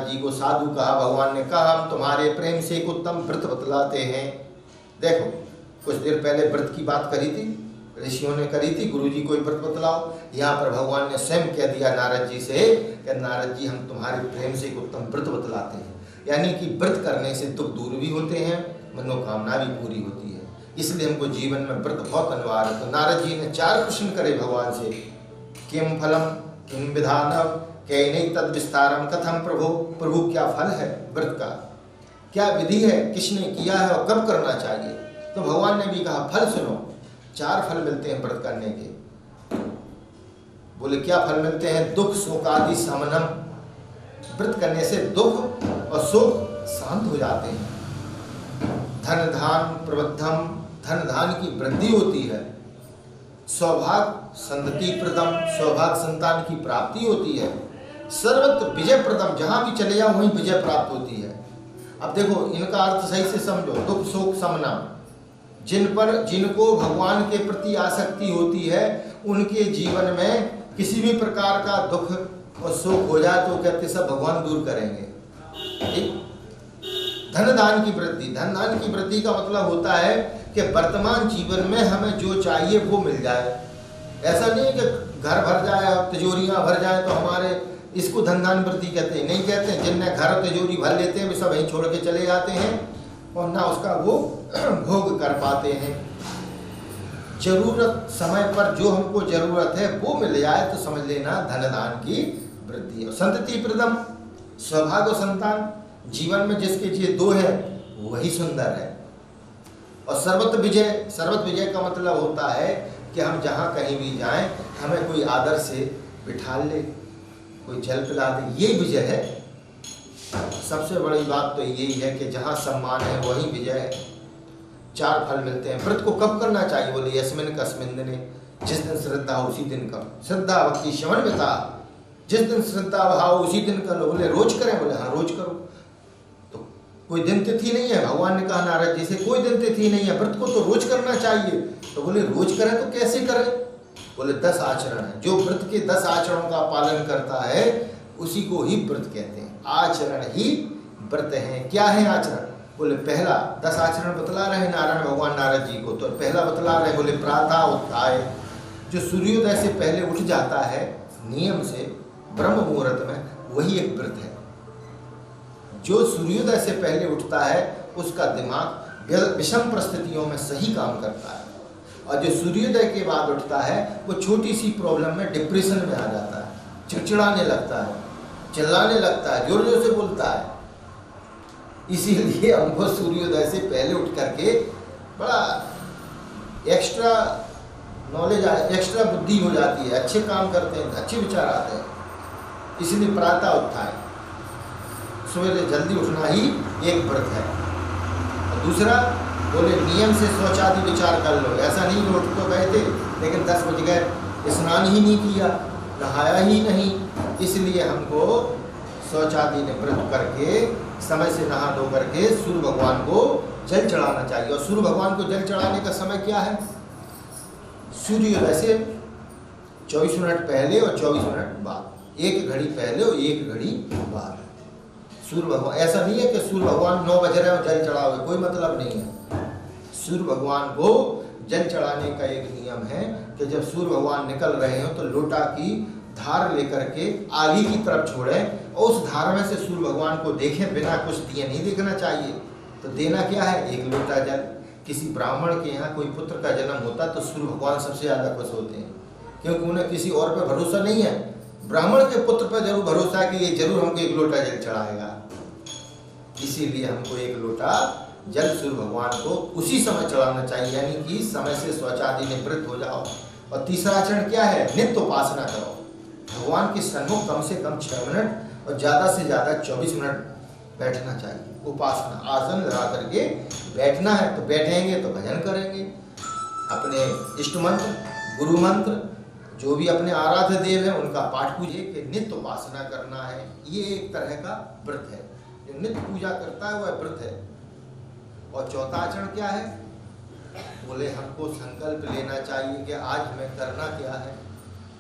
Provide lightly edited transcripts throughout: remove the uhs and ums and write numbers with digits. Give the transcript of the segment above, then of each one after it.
नारद जी को साधु कहा। भगवान ने कहा हम तुम्हारे प्रेम से एक उत्तम व्रत बतलाते हैं। देखो कुछ देर पहले व्रत की बात करी थी, ऋषियों ने करी थी, गुरु जी कोई व्रत बतलाओ। यहाँ पर भगवान ने स्वयं कह दिया नारद जी से कि नारद जी हम तुम्हारे प्रेम से एक उत्तम व्रत बतलाते हैं। यानी कि व्रत करने से दुख दूर भी होते हैं, मनोकामना भी पूरी होती है, इसलिए हमको जीवन में व्रत बहुत अनिवार्य है। तो नारद जी ने 4 प्रश्न करे भगवान से, किम फलम किम विधानम कैनै तद विस्तारम कथम प्रभु। प्रभु क्या फल है व्रत का, क्या विधि है, किसने किया है और कब करना चाहिए। तो भगवान ने भी कहा फल सुनो, 4 फल मिलते हैं व्रत करने के। बोले क्या फल मिलते हैं, दुख शोकादि शमनम, व्रत करने से दुख और शोक शांत हो जाते हैं। धन धान प्रबद्धम, धन धान की वृद्धि होती है। सौभाग्य संतति प्रदम, सौभाग्य संतान की प्राप्ति होती है। सर्वत्र विजय प्रदम, जहां भी चले जाओ वहीं विजय प्राप्त होती है। अब देखो इनका अर्थ सही से समझो, दुख शोक शमनम, जिनको भगवान के प्रति आसक्ति होती है उनके जीवन में किसी भी प्रकार का दुख और शोक हो जाए तो कहते सब भगवान दूर करेंगे। ठीक। धन दान की वृद्धि, धन दान की वृद्धि का मतलब होता है कि वर्तमान जीवन में हमें जो चाहिए वो मिल जाए। ऐसा नहीं है कि घर भर जाए और तिजोरियां भर जाए तो हमारे, इसको धन दान वृद्धि कहते हैं, नहीं कहते हैं। जिनने घर तिजोरी भर लेते हैं वे सब वहीं छोड़ के चले जाते हैं और ना उसका वो भोग कर पाते हैं। जरूरत समय पर जो हमको जरूरत है वो मिल जाए तो समझ लेना धन दान की वृद्धि है। संतति प्रदम, सौभाग्य और संतान, जीवन में जिसके लिए 2 है वही सुंदर है। और सर्वत्र विजय, सर्वत्र विजय का मतलब होता है कि हम जहाँ कहीं भी जाएं हमें कोई आदर से बिठा ले, कोई जल पिला दे, ये विजय है। सबसे बड़ी बात तो यही है कि जहाँ सम्मान है वही विजय है। 4 फल मिलते हैं। व्रत को कब करना चाहिए, बोले यस्मिन कस्मिन दिने, जिस दिन श्रद्धा हो उसी दिन कर, श्रद्धा भक्ति श्रवण विता, जिस दिन श्रद्धा भाव उसी दिन कर लो। बोले रोज करें, बोले हाँ रोज करो। तो कोई दिन तिथि नहीं है, भगवान ने कहा नारद जी से कोई दिन तिथि नहीं है, व्रत को तो रोज करना चाहिए। तो बोले रोज करें तो कैसे करें, बोले 10 आचरण है। जो व्रत के 10 आचरणों का पालन करता है उसी को ही व्रत कहते हैं। आचरण ही व्रत है। क्या है आचरण, बोले पहला 10 आचरण बतला रहे नारायण भगवान नारद जी को। तो पहला बतला रहे, बोले प्रातः उत्थाय, जो सूर्योदय से पहले उठ जाता है नियम से ब्रह्म मुहूर्त में, वही एक व्रत है। जो सूर्योदय से पहले उठता है उसका दिमाग विषम परिस्थितियों में सही काम करता है, और जो सूर्योदय के बाद उठता है वो छोटी सी प्रॉब्लम में डिप्रेशन में आ जाता है, चिड़चिड़ाने लगता है, चिल्लाने लगता है, जोर जोर से बोलता है। इसीलिए हमको सूर्योदय से पहले उठ करके बड़ा एक्स्ट्रा नॉलेज, एक्स्ट्रा बुद्धि हो जाती है, अच्छे काम करते हैं, अच्छे विचार आते हैं। इसलिए प्रातः उत्थाय, सवेरे जल्दी उठना ही एक व्रत है। और दूसरा बोले नियम से शौचादि विचार कर लो। ऐसा नहीं उठ तो गए थे लेकिन 10 बज गए, स्नान ही नहीं किया, नहाया ही नहीं, इसलिए हमको शौचादि निवृत्त करके समय से नहा धो करके सूर्य भगवान को जल चढ़ाना चाहिए। और सूर्य भगवान को जल चढ़ाने का समय क्या है, सूर्योदय से 24 मिनट पहले और 24 मिनट बाद, 1 घड़ी पहले और 1 घड़ी बाद। सूर्य भगवान, ऐसा नहीं है कि सूर्य भगवान 9 बज रहे हैं और जल चढ़ाओ, कोई मतलब नहीं है। सूर्य भगवान को जल चढ़ाने का एक नियम है कि जब सूर्य भगवान निकल रहे हो तो लोटा की धार लेकर के आगे की तरफ छोड़ें और उस धार में से सूर्य भगवान को देखें, बिना कुछ दिए नहीं देखना चाहिए। तो देना क्या है, 1 लोटा जल। किसी ब्राह्मण के यहाँ कोई पुत्र का जन्म होता तो सूर्य भगवान सबसे ज़्यादा खुश होते हैं, क्योंकि उन्हें किसी और पे भरोसा नहीं है, ब्राह्मण के पुत्र पर जरूर भरोसा है कि ये जरूर हमको 1 लोटा जल चढ़ाएगा। इसीलिए हमको 1 लोटा जल सूर्य भगवान को उसी समय चढ़ाना चाहिए, यानी कि समय से शौचादि निवृत्त हो जाओ। और तीसरा आचरण क्या है, नित्य उपासना करो। भगवान के सन्मुख कम से कम 6 मिनट और ज़्यादा से ज़्यादा 24 मिनट बैठना चाहिए। उपासना, आसन लगा करके बैठना है, तो बैठेंगे तो भजन करेंगे, अपने इष्ट मंत्र, गुरु मंत्र, जो भी अपने आराध्य देव है उनका पाठ पूजे के नित्य उपासना करना है। ये एक तरह का व्रत है, जो नित्य पूजा करता है वह व्रत है। और चौथा आचरण क्या है, बोले हमको संकल्प लेना चाहिए कि आज हमें करना क्या है।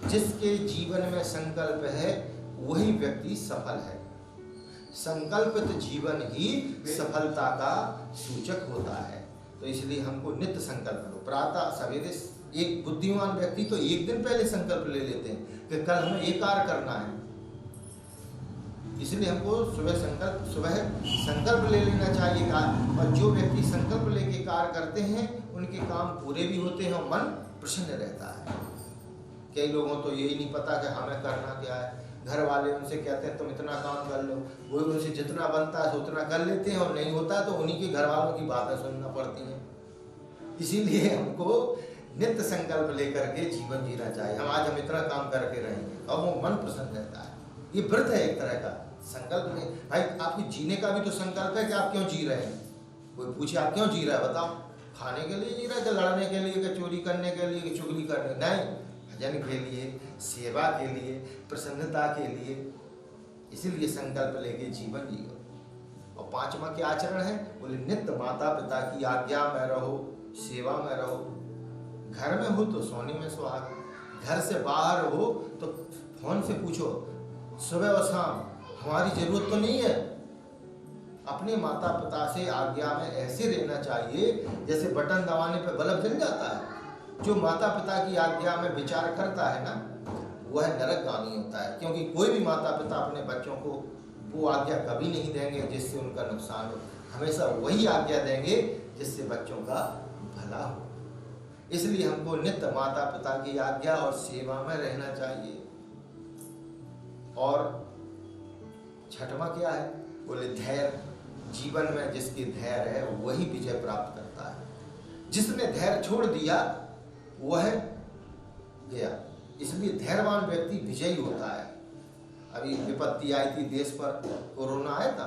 जिसके जीवन में संकल्प है वही व्यक्ति सफल है। संकल्पित जीवन ही सफलता का सूचक होता है। तो इसलिए हमको नित्य संकल्प लो। प्रातः सवेरे एक बुद्धिमान व्यक्ति तो एक दिन पहले संकल्प ले लेते हैं कि कल हमें ये कार्य करना है। इसलिए हमको सुबह संकल्प ले लेना चाहिए। और जो व्यक्ति संकल्प लेके कार्य करते हैं उनके काम पूरे भी होते हैं और मन प्रसन्न रहता है। कई लोगों तो यही नहीं पता कि हमें करना क्या है। घर वाले उनसे कहते हैं तुम इतना काम कर लो, वो उनसे जितना बनता है उतना कर लेते हैं, और नहीं होता है तो उन्हीं के घर वालों की बातें सुनना पड़ती हैं। इसीलिए हमको नित्य संकल्प लेकर के जीवन जीना चाहिए। हम इतना काम करके रहेंगे और वो मन प्रसन्न रहता है। ये व्रत है एक तरह का संकल्प में। भाई आपके जीने का भी तो संकल्प है कि आप क्यों जी रहे हैं। कोई पूछे आप क्यों जी रहे हैं, बताओ। खाने के लिए जी रहे हैं, लड़ने के लिए, कि चोरी करने के लिए, कि चुगली करने? नहीं, भजन के लिए, सेवा के लिए, प्रसन्नता के लिए। इसीलिए संकल्प लेके जीवन जियो। और पांचवा क्या आचरण है? बोले नित्य माता पिता की आज्ञा में रहो, सेवा में रहो। घर में हो तो सोने में सुहाग, घर से बाहर हो तो फोन से पूछो सुबह और शाम हमारी जरूरत तो नहीं है। अपने माता पिता से आज्ञा में ऐसे रहना चाहिए जैसे बटन दबाने पे बल्ब जल जाता है। जो माता पिता की आज्ञा में विचार करता है ना, वह नरकगामी होता है। क्योंकि कोई भी माता पिता अपने बच्चों को वो आज्ञा कभी नहीं देंगे जिससे उनका नुकसान हो। हमेशा वही आज्ञा देंगे जिससे बच्चों का भला हो। इसलिए हमको नित्य माता पिता की आज्ञा और सेवा में रहना चाहिए। और छठवां क्या है? बोले धैर्य। जीवन में जिसके धैर्य है वही विजय प्राप्त करता है। जिसने धैर्य छोड़ दिया वह गया। इसलिए धैर्यवान व्यक्ति विजयी होता है। अभी विपत्ति आई थी देश पर, कोरोना आया था,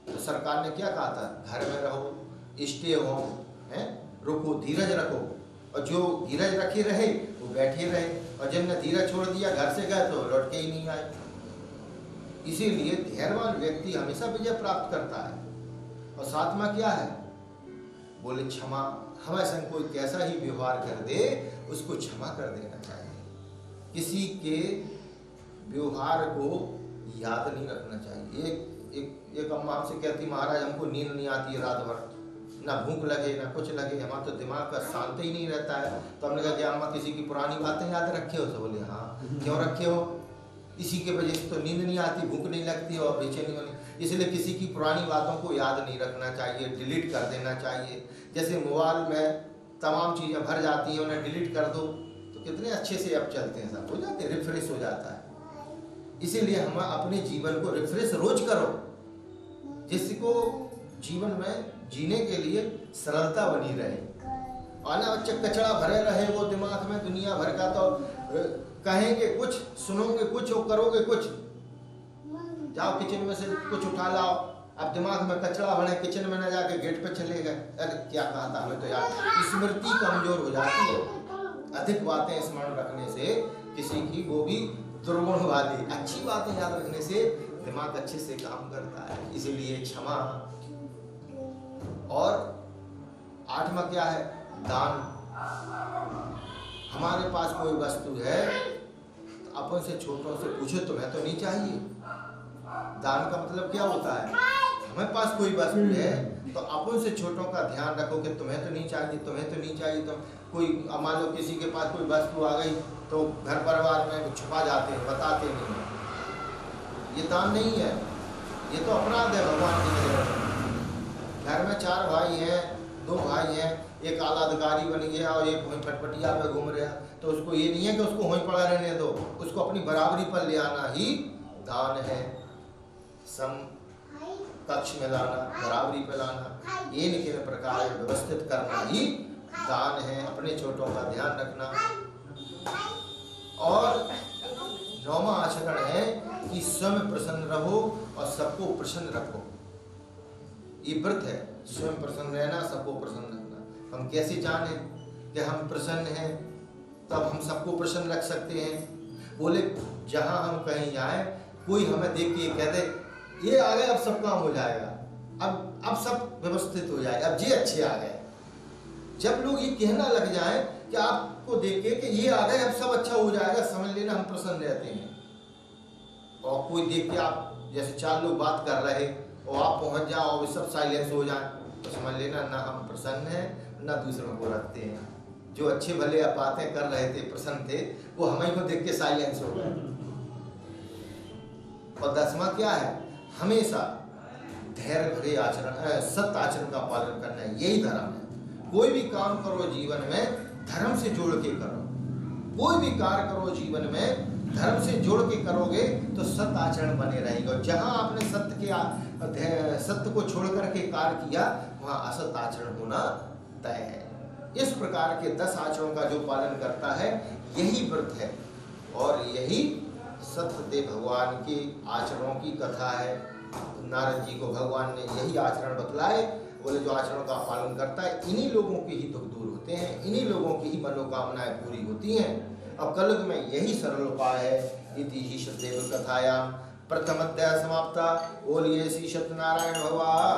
तो सरकार ने क्या कहा था? घर में रहो, स्टे होम है, रुको, धीरज रखो। और जो धीरज रखे रहे वो बैठे रहे, और जिनने धीरज छोड़ दिया, घर से गए तो लौट के ही नहीं आए। इसीलिए धैर्यवान व्यक्ति हमेशा विजय प्राप्त करता है। और सातवां क्या है? बोले क्षमा। हमें संग कोई कैसा ही व्यवहार कर दे उसको क्षमा कर देना चाहिए। किसी के व्यवहार को याद नहीं रखना चाहिए। एक अम्मा हमसे कहती, महाराज हमको नींद नहीं आती है रात भर, ना भूख लगे ना कुछ लगे, हमारा तो दिमाग का शांत ही नहीं रहता है। तो हमने कहा कि अम्मा किसी की पुरानी बातें याद रखे हो? तो बोले हाँ। क्यों रखे हो? इसी के वजह से तो नींद नहीं आती, भूख नहीं लगती और बेचैनी बनी। इसलिए किसी की पुरानी बातों को याद नहीं रखना चाहिए, डिलीट कर देना चाहिए। जैसे मोबाइल में तमाम चीज़ें भर जाती हैं, उन्हें डिलीट कर दो तो कितने अच्छे से अब चलते हैं, सब हो जाते हैं, रिफ्रेश हो जाता है। इसीलिए हम अपने जीवन को रिफ्रेश रोज करो, जिसको जीवन में जीने के लिए सरलता बनी रहे। अनावश्यक कचरा भरे रहे वो दिमाग में दुनिया भर का, तो कहेंगे कुछ, सुनोगे कुछ और करोगे कुछ। जाओ किचन में से कुछ उठा लाओ, अब दिमाग में कचरा भरे, किचन में न जाके गेट पे चले गए, अरे क्या कहा था हमें तो यार। स्मृति कमजोर हो जाती है। अधिक बातें स्मरण रखने से किसी की, वो भी दुर्गुण वाली, अच्छी बातें याद रखने से दिमाग अच्छे से काम करता है। इसीलिए क्षमा। और आठवां क्या है? दान। हमारे पास कोई वस्तु है तो अपन से छोटों से पूछो तुम्हें तो नहीं चाहिए। दान का मतलब क्या होता है? हमारे पास कोई वस्तु है तो अपन से छोटों का ध्यान रखो कि तुम्हें तो नहीं चाहिए, तुम्हें तो नहीं चाहिए। तुम कोई, मान लो किसी के पास कोई वस्तु आ गई तो घर परिवार में छुपा जाते हैं, बताते नहीं हैं। ये दान नहीं है, ये तो अपराध है भगवान की नजर में। घर में 4 भाई हैं, 2 भाई हैं, एक आला अधिकारी बन गया और एक वहीं फटफटिया पे घूम रहा, तो उसको ये नहीं है कि उसको वहीं पड़ा रहने दो, उसको अपनी बराबरी पर ले आना ही दान है। सम कक्ष में लाना, बराबरी पे लाना, ये निके प्रकार व्यवस्थित करना ही दान है। अपने छोटों का ध्यान रखना। और 9वां आचरण है कि स्वयं प्रसन्न रहो और सबको प्रसन्न रखो। ये व्रत है, स्वयं प्रसन्न रहना, सबको प्रसन्न रखना। हम कैसे जाने कि हम प्रसन्न हैं, तब हम सबको प्रसन्न रख सकते हैं। बोले जहां हम कहीं जाए, कोई हमें देख के कह दे ये आ गए, अब सब काम हो जाएगा, अब सब व्यवस्थित हो जाएगा, अब ये अच्छे आ गए। जब लोग ये कहना लग जाए कि आपको देख के कि ये आ गए, अब सब अच्छा हो जाएगा, समझ लेना हम प्रसन्न रहते हैं। और कोई देख के आप जैसे 4 लोग बात कर रहे और आप पहुंच जाओ और सब साइलेंस हो जाए, तो समझ लेना ना हम प्रसन्न हैं ना दूसरों को रखते हैं। जो अच्छे भले बातें कर रहे थे, प्रसन्न थे, वो हमें को देख के साइलेंस हो गए। और 10वां क्या है? हमेशा धैर्य भरे आचरण, सत्य आचरण का पालन करना है, यही धर्म है। कोई भी काम करो जीवन में धर्म से जोड़ के करो, कोई भी कार्य करो जीवन में धर्म से जोड़ के करोगे तो सत्य आचरण बने रहेगा। जहां आपने सत्य को छोड़ करके कार्य किया, वहां असत्य आचरण होना तय है। इस प्रकार के 10 आचरणों का जो पालन करता है यही व्रत है, और यही सत्यदेव भगवान के आचरणों की कथा है। नारद जी को भगवान ने यही आचरण बतलाए, बोले जो आचरणों का पालन करता है इन्हीं लोगों के ही दुख दूर होते हैं, इन्हीं लोगों की ही मनोकामनाएं पूरी होती हैं। अब कलयुग में यही सरल उपाय है। इति ही सत्यदेव कथायाम प्रथम अध्याय समाप्ता। बोलिए श्री सत्यनारायण भगवान